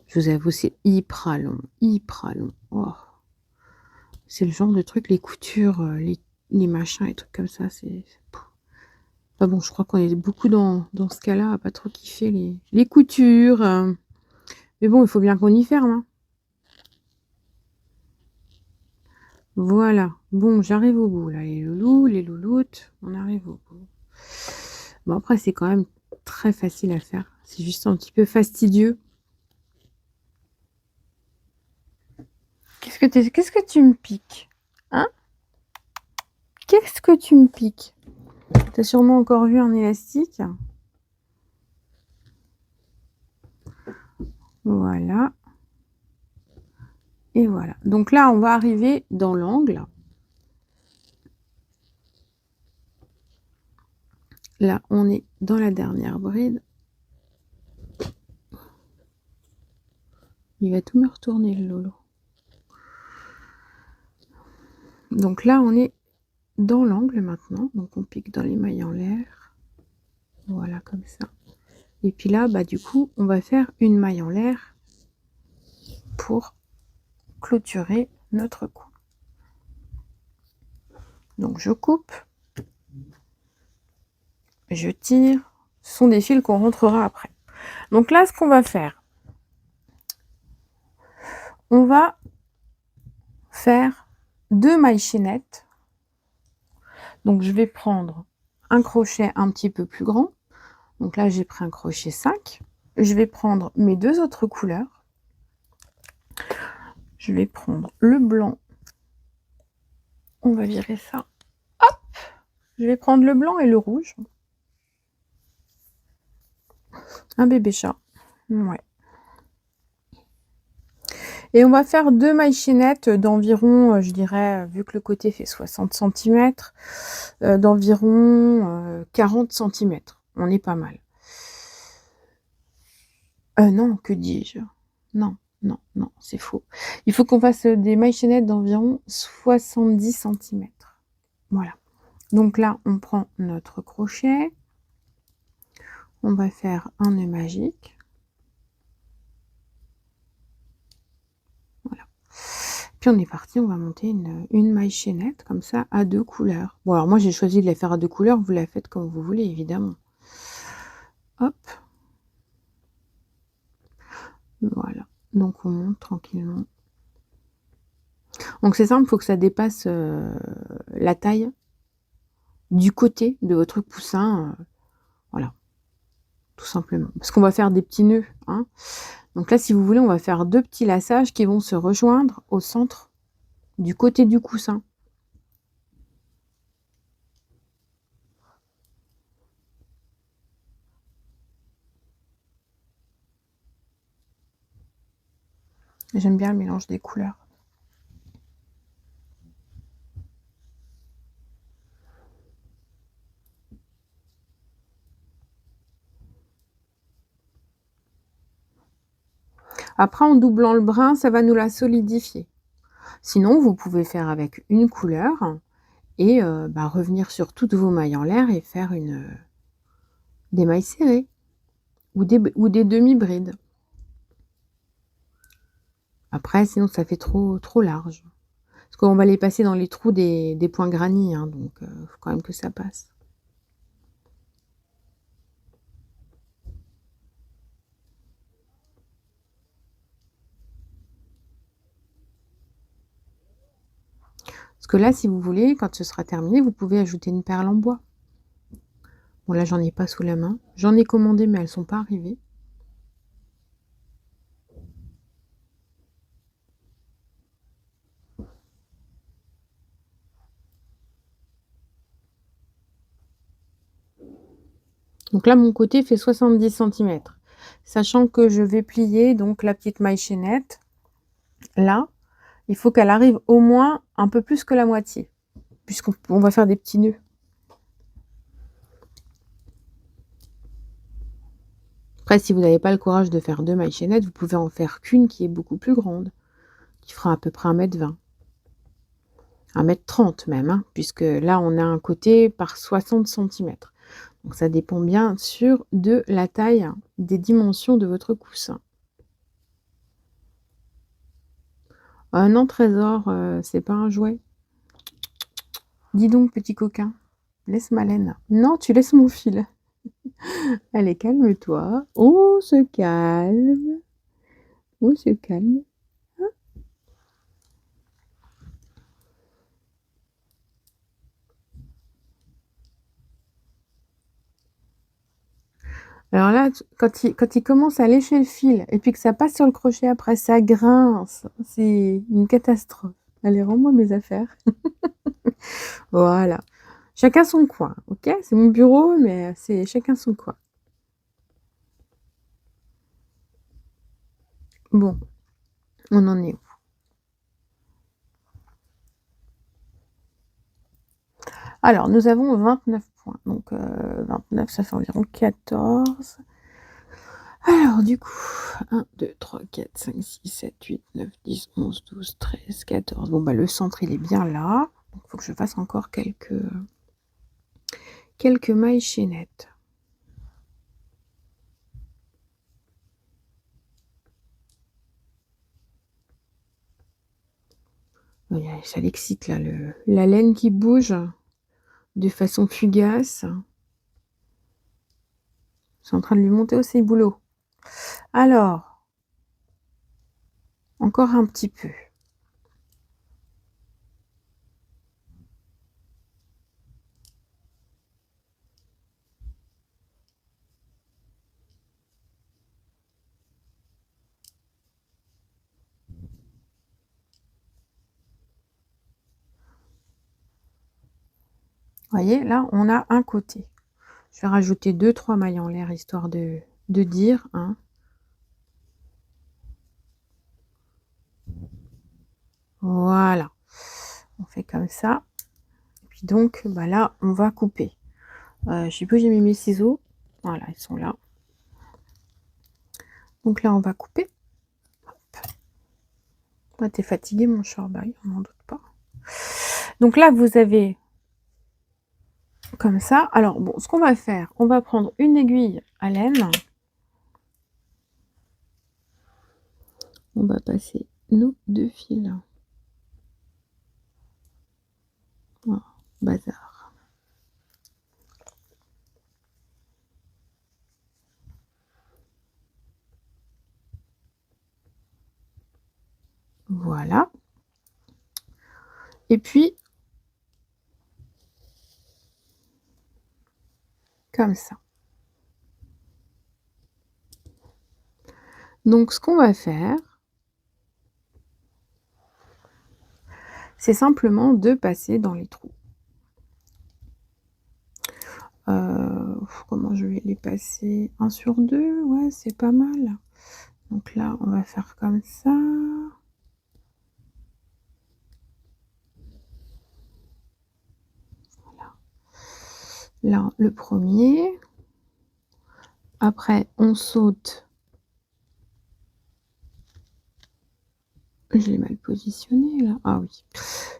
je vous avoue, c'est hyper long, hyper long. Oh. C'est le genre de truc, les coutures, les machins, les trucs comme ça, c'est... Enfin bon, je crois qu'on est beaucoup dans ce cas-là, à pas trop kiffer les coutures. Mais bon, il faut bien qu'on y ferme, hein. Voilà. Bon, j'arrive au bout, là. Les loulous, les louloutes, on arrive au bout. Bon, après, c'est quand même très facile à faire. C'est juste un petit peu fastidieux. Qu'est-ce que tu me piques? Hein? Qu'est-ce que tu me piques? T'as sûrement encore vu un élastique. Voilà. Et voilà. Donc là, on va arriver dans l'angle. Là, on est dans la dernière bride. Il va tout me retourner, le lolo. Donc là, on est dans l'angle maintenant. Donc on pique dans les mailles en l'air. Voilà, comme ça. Et puis là, bah, du coup, on va faire une maille en l'air pour clôturer notre cou. Donc je coupe. Je tire. Ce sont des fils qu'on rentrera après. Donc là, ce qu'on va faire, on va faire 2 mailles chaînettes. Donc je vais prendre un crochet un petit peu plus grand. Donc là, j'ai pris un crochet 5. Je vais prendre mes 2 autres couleurs. Je vais prendre le blanc. On va virer ça. Hop! Je vais prendre le blanc et le rouge. Un bébé chat. Ouais. Et on va faire 2 mailles chaînettes d'environ, je dirais, vu que le côté fait 60 cm, d'environ 40 cm. On est pas mal. Non, que dis-je? Non, non, non, c'est faux. Il faut qu'on fasse des mailles chaînettes d'environ 70 cm. Voilà. Donc là, on prend notre crochet. On va faire un nœud magique. Voilà. Puis on est parti, on va monter une maille chaînette comme ça à 2 couleurs. Bon, alors moi j'ai choisi de la faire à 2 couleurs, vous la faites comme vous voulez évidemment. Hop. Voilà. Donc on monte tranquillement. Donc c'est simple, il faut que ça dépasse la taille du côté de votre coussin. Voilà. Tout simplement. Parce qu'on va faire des petits nœuds. Hein. Donc là, si vous voulez, on va faire 2 petits lassages qui vont se rejoindre au centre du côté du coussin. J'aime bien le mélange des couleurs. Après, en doublant le brin, ça va nous la solidifier. Sinon, vous pouvez faire avec une couleur et revenir sur toutes vos mailles en l'air et faire des mailles serrées ou des demi-brides. Après, sinon, ça fait trop large. Parce qu'on va les passer dans les trous des points granits, hein, donc il faut quand même que ça passe. Parce que là, si vous voulez, quand ce sera terminé, vous pouvez ajouter une perle en bois. Bon, là, j'en ai pas sous la main. J'en ai commandé, mais elles sont pas arrivées. Donc là, mon côté fait 70 centimètres, sachant que je vais plier donc la petite maille chaînette. Là, il faut qu'elle arrive au moins un peu plus que la moitié, puisqu'on va faire des petits nœuds. Après, si vous n'avez pas le courage de faire 2 mailles chaînettes, vous pouvez en faire qu'une qui est beaucoup plus grande, qui fera à peu près 1,20 m. 1,30 m même, hein, puisque là, on a un côté par 60 centimètres. Donc ça dépend bien sûr de la taille, des dimensions de votre coussin. Non Trésor, c'est pas un jouet. Dis donc petit coquin, laisse ma laine. Non, tu laisses mon fil. Allez, calme-toi. On se calme. On se calme. Alors là, quand il commence à lécher le fil et puis que ça passe sur le crochet après, ça grince. C'est une catastrophe. Allez, rends-moi mes affaires. Voilà. Chacun son coin, OK? C'est mon bureau, mais c'est chacun son coin. Bon, on en est où? Alors, nous avons 29 points. Donc, 29, ça fait environ 14. Alors, du coup, 1, 2, 3, 4, 5, 6, 7, 8, 9, 10, 11, 12, 13, 14. Bon, bah, le centre, il est bien là. Donc, il faut que je fasse encore quelques mailles chaînettes. Ça l'excite, là, la laine qui bouge de façon fugace. C'est en train de lui monter au ciboulot. Alors, encore un petit peu. Vous voyez, là, on a un côté. Je vais rajouter 2-3 mailles en l'air, histoire de dire, hein. Voilà. On fait comme ça. Et puis donc, bah là, on va couper. Je sais plus où j'ai mis mes ciseaux. Voilà, ils sont là. Donc là, on va couper. Toi, t'es fatigué, mon chorbaille, on n'en doute pas. Donc là, vous avez comme ça. Alors, bon, ce qu'on va faire, on va prendre une aiguille à laine. On va passer nos 2 fils. Voilà, bazar. Voilà. Et puis, comme ça. Donc, ce qu'on va faire, c'est simplement de passer dans les trous. Comment je vais les passer? 1 sur 2, ouais, c'est pas mal. Donc là, on va faire comme ça. Voilà. Là, le premier. Après, on saute. Je l'ai mal positionné là. Ah oui,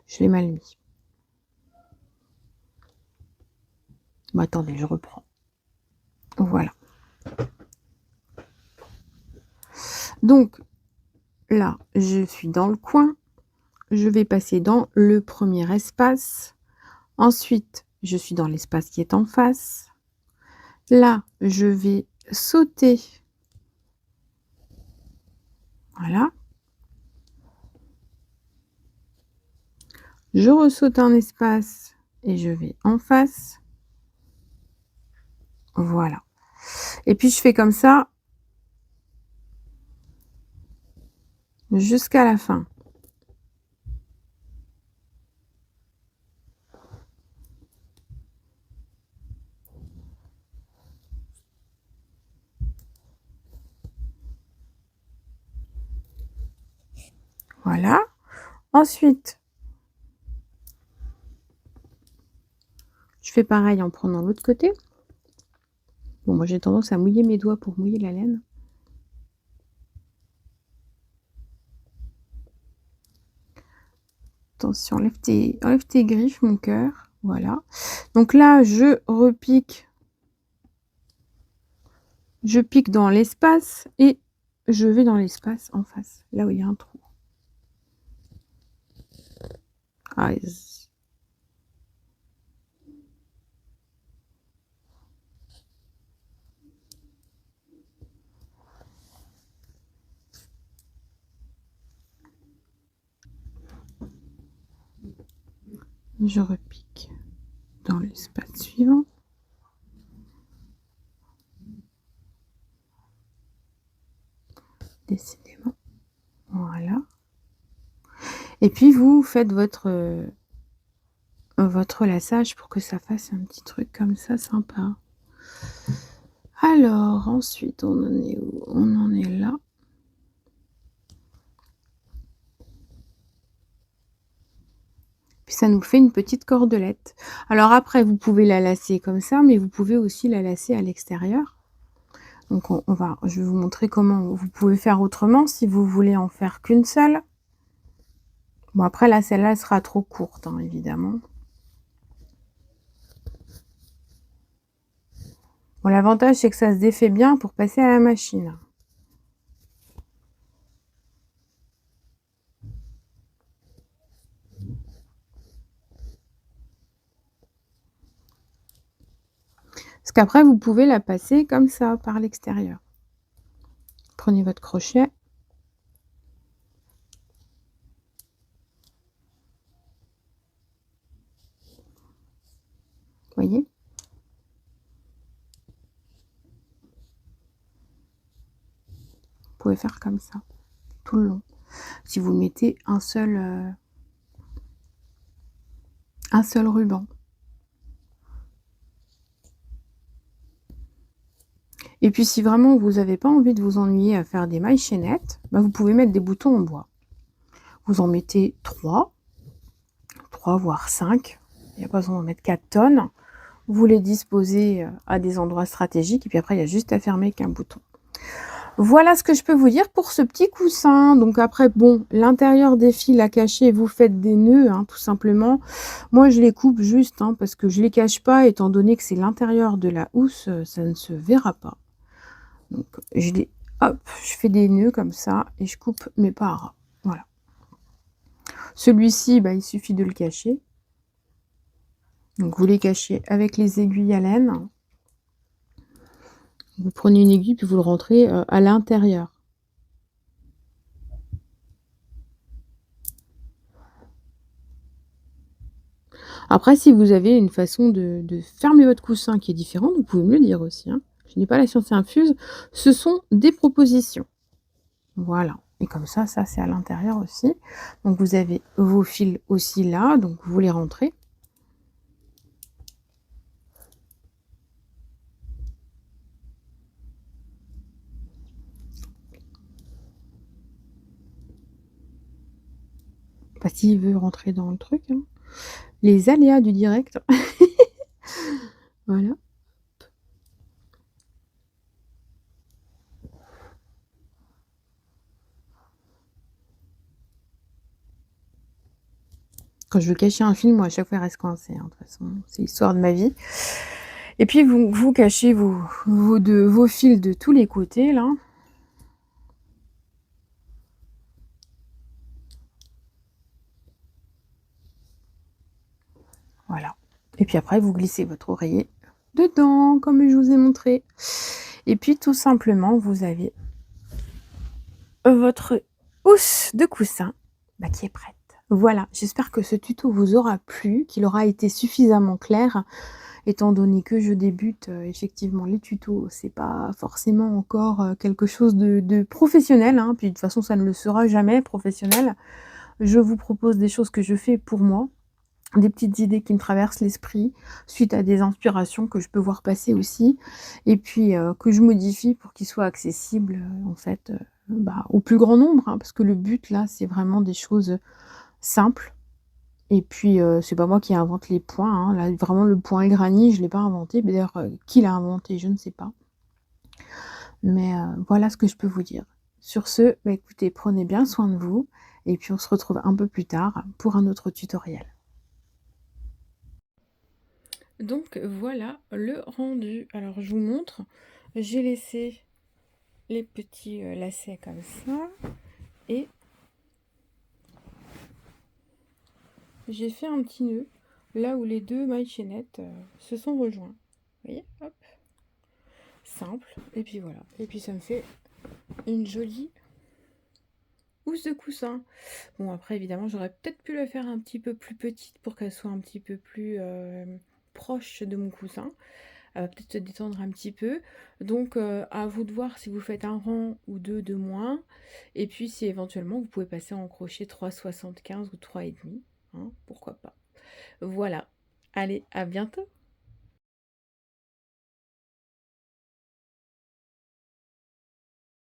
je l'ai mal mis. Bon, attendez, je reprends. Voilà. Donc là, je suis dans le coin. Je vais passer dans le premier espace. Ensuite, je suis dans l'espace qui est en face. Là, je vais sauter. Voilà. Je ressaute un espace et je vais en face. Voilà. Et puis, je fais comme ça jusqu'à la fin. Voilà. Ensuite, je fais pareil en prenant l'autre côté. Bon, moi, j'ai tendance à mouiller mes doigts pour mouiller la laine. Attention, enlève tes griffes, mon cœur. Voilà. Donc là, je pique dans l'espace et je vais dans l'espace en face, là où il y a un trou. Ah, je repique dans l'espace suivant. Décidément. Voilà. Et puis vous faites votre laçage pour que ça fasse un petit truc comme ça sympa. Alors ensuite, on en est où? On en est là. Puis ça nous fait une petite cordelette. Alors après, vous pouvez la lacer comme ça, mais vous pouvez aussi la lacer à l'extérieur. Donc je vais vous montrer comment vous pouvez faire autrement si vous voulez en faire qu'une seule. Bon après là, celle-là sera trop courte, hein, évidemment. Bon, l'avantage c'est que ça se défait bien pour passer à la machine. Parce qu'après, vous pouvez la passer comme ça, par l'extérieur. Prenez votre crochet. Voyez? Vous pouvez faire comme ça, tout le long. Si vous mettez un seul ruban. Et puis si vraiment vous n'avez pas envie de vous ennuyer à faire des mailles chaînettes, bah, vous pouvez mettre des boutons en bois. Vous en mettez 3 voire 5. Il n'y a pas besoin d'en mettre 4 tonnes. Vous les disposez à des endroits stratégiques et puis après il y a juste à fermer avec un bouton. Voilà ce que je peux vous dire pour ce petit coussin. Donc après, bon, l'intérieur des fils à cacher, vous faites des nœuds, hein, tout simplement. Moi, je les coupe juste, hein, parce que je les cache pas, étant donné que c'est l'intérieur de la housse, ça ne se verra pas. Donc, hop, je fais des nœuds comme ça et je coupe mes parts. Voilà. Celui-ci, bah, il suffit de le cacher. Donc, vous les cachez avec les aiguilles à laine. Vous prenez une aiguille puis vous le rentrez à l'intérieur. Après, si vous avez une façon de fermer votre coussin qui est différente, vous pouvez me le dire aussi, hein. Je n'ai pas la science infuse, ce sont des propositions. Voilà, et comme ça c'est à l'intérieur aussi. Donc vous avez vos fils aussi là, donc vous les rentrez. Enfin, s'il veut rentrer dans le truc, hein. Les aléas du direct. Voilà. Quand je veux cacher un fil, moi, à chaque fois, il reste coincé, hein, de toute façon, c'est l'histoire de ma vie. Et puis, vous cachez vos fils de tous les côtés, là. Voilà. Et puis après, vous glissez votre oreiller dedans, comme je vous ai montré. Et puis, tout simplement, vous avez votre housse de coussin, bah, qui est prête. Voilà, j'espère que ce tuto vous aura plu, qu'il aura été suffisamment clair, étant donné que je débute, effectivement les tutos, c'est pas forcément encore, quelque chose de professionnel, hein, puis de toute façon ça ne le sera jamais professionnel. Je vous propose des choses que je fais pour moi, des petites idées qui me traversent l'esprit, suite à des inspirations que je peux voir passer aussi et puis, que je modifie pour qu'ils soient accessibles, en fait, au plus grand nombre, hein, parce que le but là, c'est vraiment des choses simples. Et puis, c'est pas moi qui invente les points, hein. Là, vraiment le point granit, je l'ai pas inventé. Mais d'ailleurs, qui l'a inventé? Je ne sais pas. Mais, voilà ce que je peux vous dire. Sur ce, écoutez, prenez bien soin de vous et puis on se retrouve un peu plus tard pour un autre tutoriel. Donc voilà le rendu. Alors je vous montre, j'ai laissé les petits, lacets comme ça et j'ai fait un petit nœud là où les 2 mailles chaînettes, se sont rejoints. Vous voyez? Hop, simple et puis voilà et puis ça me fait une jolie housse de coussin. Bon après évidemment, j'aurais peut-être pu la faire un petit peu plus petite pour qu'elle soit un petit peu plus, proche de mon coussin. Elle va peut-être se détendre un petit peu. Donc à vous de voir si vous faites un rang ou 2 de moins et puis si éventuellement vous pouvez passer en crochet 3,75 ou 3,5, hein, pourquoi pas. Voilà. Allez, à bientôt!